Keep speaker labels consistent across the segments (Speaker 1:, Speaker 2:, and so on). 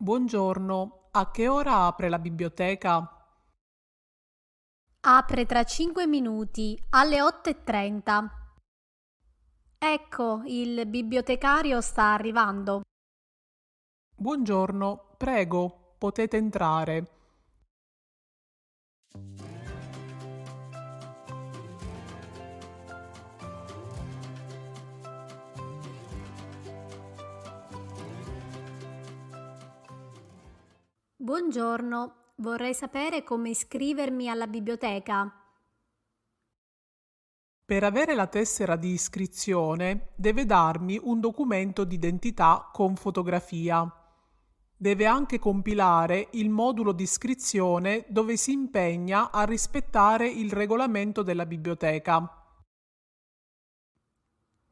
Speaker 1: Buongiorno, a che ora apre la biblioteca?
Speaker 2: Apre tra 5 minuti, alle 8:30. Ecco, il bibliotecario sta arrivando.
Speaker 1: Buongiorno, prego, potete entrare.
Speaker 2: Buongiorno, vorrei sapere come iscrivermi alla biblioteca.
Speaker 1: Per avere la tessera di iscrizione deve darmi un documento d'identità con fotografia. Deve anche compilare il modulo di iscrizione dove si impegna a rispettare il regolamento della biblioteca.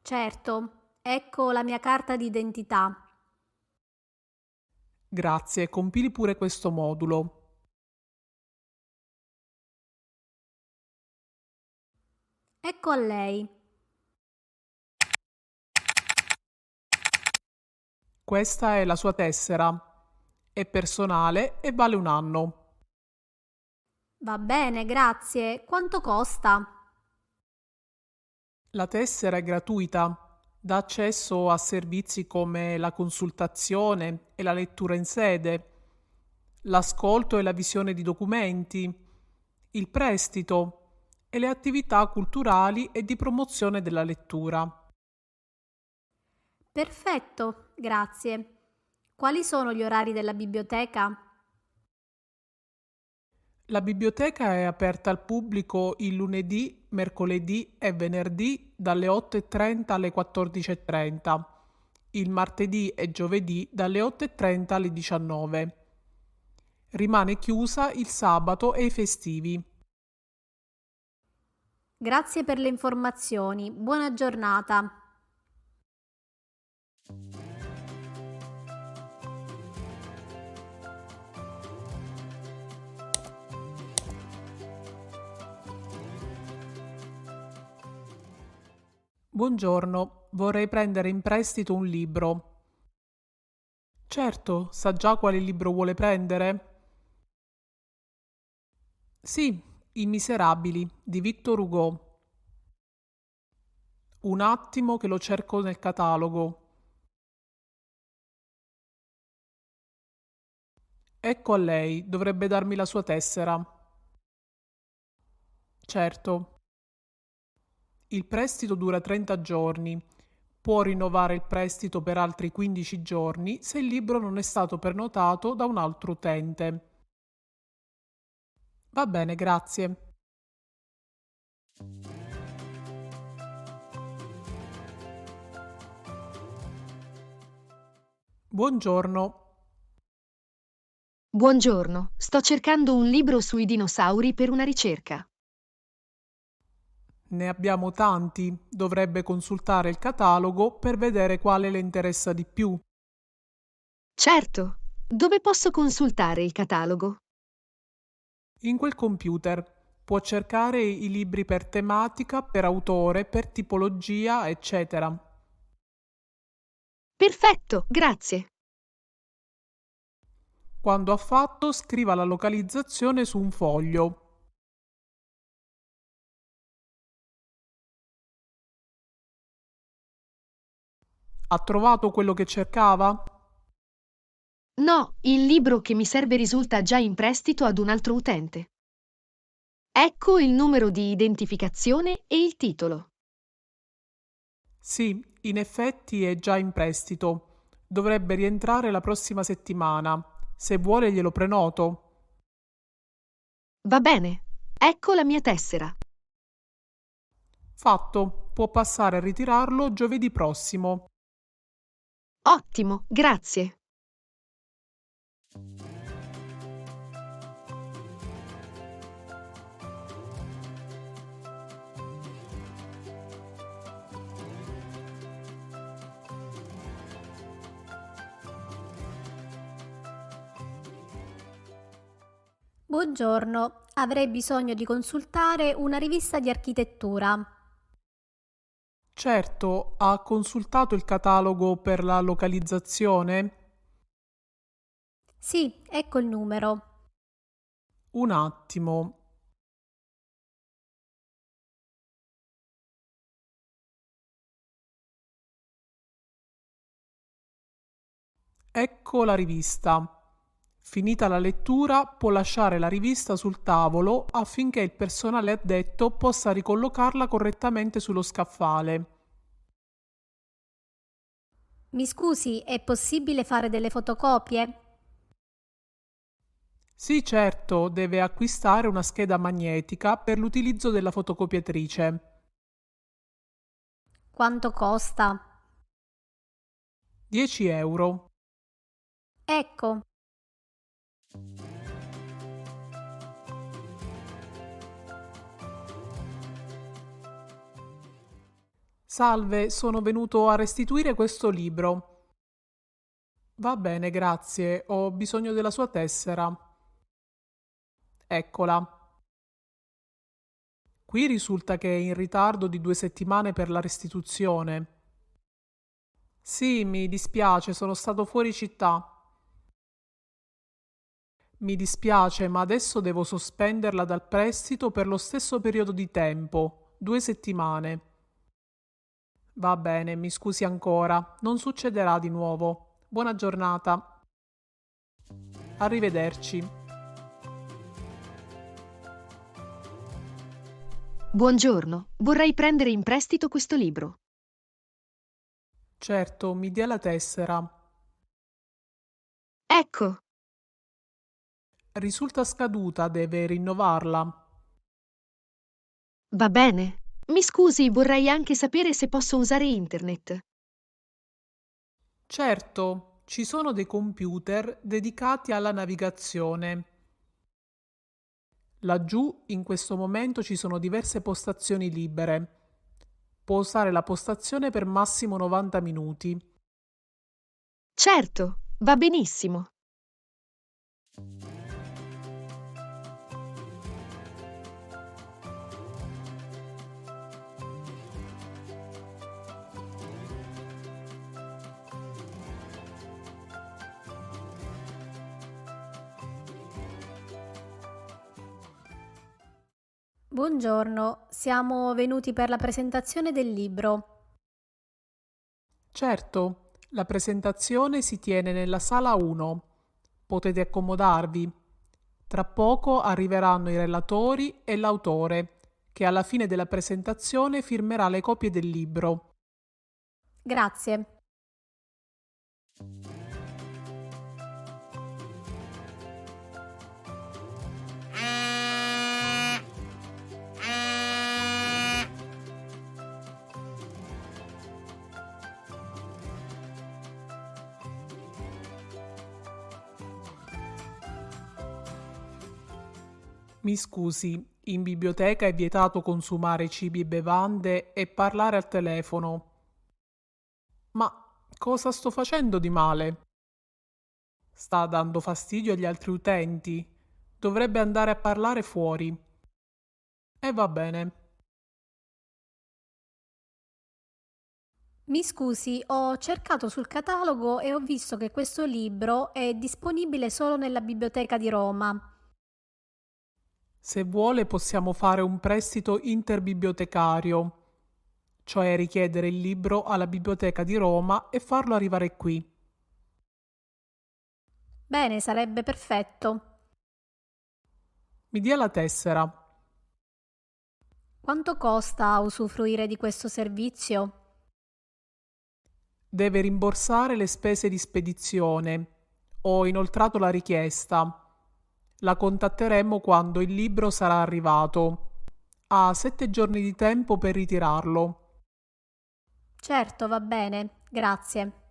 Speaker 2: Certo, ecco la mia carta d'identità.
Speaker 1: Grazie, compili pure questo modulo.
Speaker 2: Ecco a lei.
Speaker 1: Questa è la sua tessera. È personale e vale un anno.
Speaker 2: Va bene, grazie. Quanto costa?
Speaker 1: La tessera è gratuita, dà accesso a servizi come la consultazione e la lettura in sede, l'ascolto e la visione di documenti, il prestito e le attività culturali e di promozione della lettura.
Speaker 2: Perfetto, grazie. Quali sono gli orari della biblioteca?
Speaker 1: La biblioteca è aperta al pubblico il lunedì, mercoledì e venerdì dalle 8:30 alle 14:30, il martedì e giovedì dalle 8:30 alle 19. Rimane chiusa il sabato e i festivi.
Speaker 2: Grazie per le informazioni. Buona giornata.
Speaker 1: Buongiorno, vorrei prendere in prestito un libro. Certo, sa già quale libro vuole prendere? Sì, I Miserabili di Victor Hugo. Un attimo che lo cerco nel catalogo. Ecco a lei, dovrebbe darmi la sua tessera. Certo. Il prestito dura 30 giorni. Può rinnovare il prestito per altri 15 giorni se il libro non è stato prenotato da un altro utente. Va bene, grazie. Buongiorno.
Speaker 3: Buongiorno, sto cercando un libro sui dinosauri per una ricerca.
Speaker 1: Ne abbiamo tanti. Dovrebbe consultare il catalogo per vedere quale le interessa di più.
Speaker 3: Certo, dove posso consultare il catalogo?
Speaker 1: In quel computer può cercare i libri per tematica, per autore, per tipologia, eccetera.
Speaker 3: Perfetto, grazie.
Speaker 1: Quando ha fatto, scriva la localizzazione su un foglio. Ha trovato quello che cercava?
Speaker 3: No, il libro che mi serve risulta già in prestito ad un altro utente. Ecco il numero di identificazione e il titolo.
Speaker 1: Sì, in effetti è già in prestito. Dovrebbe rientrare la prossima settimana. Se vuole glielo prenoto.
Speaker 3: Va bene, ecco la mia tessera.
Speaker 1: Fatto, può passare a ritirarlo giovedì prossimo.
Speaker 3: Ottimo, grazie.
Speaker 2: Buongiorno, avrei bisogno di consultare una rivista di architettura.
Speaker 1: Certo, ha consultato il catalogo per la localizzazione?
Speaker 2: Sì, ecco il numero.
Speaker 1: Un attimo. Ecco la rivista. Finita la lettura, può lasciare la rivista sul tavolo affinché il personale addetto possa ricollocarla correttamente sullo scaffale.
Speaker 2: Mi scusi, è possibile fare delle fotocopie?
Speaker 1: Sì, certo, deve acquistare una scheda magnetica per l'utilizzo della fotocopiatrice.
Speaker 2: Quanto costa?
Speaker 1: 10 euro.
Speaker 2: Ecco,
Speaker 1: Salve, sono venuto a restituire questo libro. Va bene, grazie. Ho bisogno della sua tessera. Eccola. Qui risulta che è in ritardo di 2 settimane per la restituzione. Sì, mi dispiace, sono stato fuori città. Mi dispiace, ma adesso devo sospenderla dal prestito per lo stesso periodo di tempo, 2 settimane. Va bene, mi scusi ancora, non succederà di nuovo. Buona giornata. Arrivederci.
Speaker 3: Buongiorno, vorrei prendere in prestito questo libro.
Speaker 1: Certo, mi dia la tessera.
Speaker 3: Ecco,
Speaker 1: Risulta scaduta, deve rinnovarla.
Speaker 3: va bene. Mi scusi, vorrei anche sapere se posso usare internet.
Speaker 1: Certo, ci sono dei computer dedicati alla navigazione. Laggiù in questo momento ci sono diverse postazioni libere. Può usare la postazione per massimo 90 minuti.
Speaker 3: Certo, va benissimo.
Speaker 2: buongiorno, siamo venuti per la presentazione del libro.
Speaker 1: Certo, la presentazione si tiene nella sala 1. Potete accomodarvi. Tra poco arriveranno i relatori e l'autore, che alla fine della presentazione firmerà le copie del libro.
Speaker 2: Grazie.
Speaker 1: Mi scusi, in biblioteca è vietato consumare cibi e bevande e parlare al telefono. Ma cosa sto facendo di male? Sta dando fastidio agli altri utenti. Dovrebbe andare a parlare fuori. E va bene.
Speaker 2: Mi scusi, ho cercato sul catalogo e ho visto che questo libro è disponibile solo nella biblioteca di Roma.
Speaker 1: Se vuole possiamo fare un prestito interbibliotecario, cioè richiedere il libro alla biblioteca di Roma e farlo arrivare qui.
Speaker 2: Bene, sarebbe perfetto.
Speaker 1: Mi dia la tessera.
Speaker 2: Quanto costa usufruire di questo servizio?
Speaker 1: Deve rimborsare le spese di spedizione. Ho inoltrato la richiesta. La contatteremo quando il libro sarà arrivato. Ha 7 giorni di tempo per ritirarlo.
Speaker 2: Certo, va bene, grazie.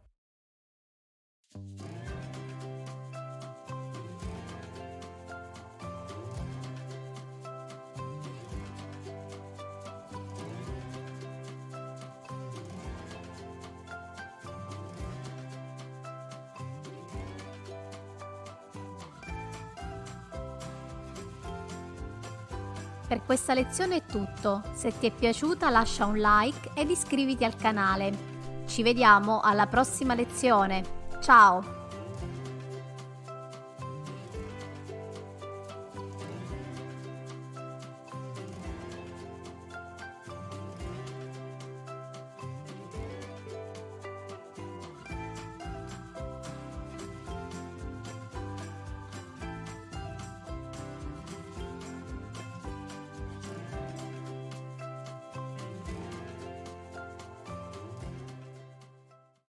Speaker 2: Per questa lezione è tutto. Se ti è piaciuta lascia un like ed iscriviti al canale. Ci vediamo alla prossima lezione. Ciao!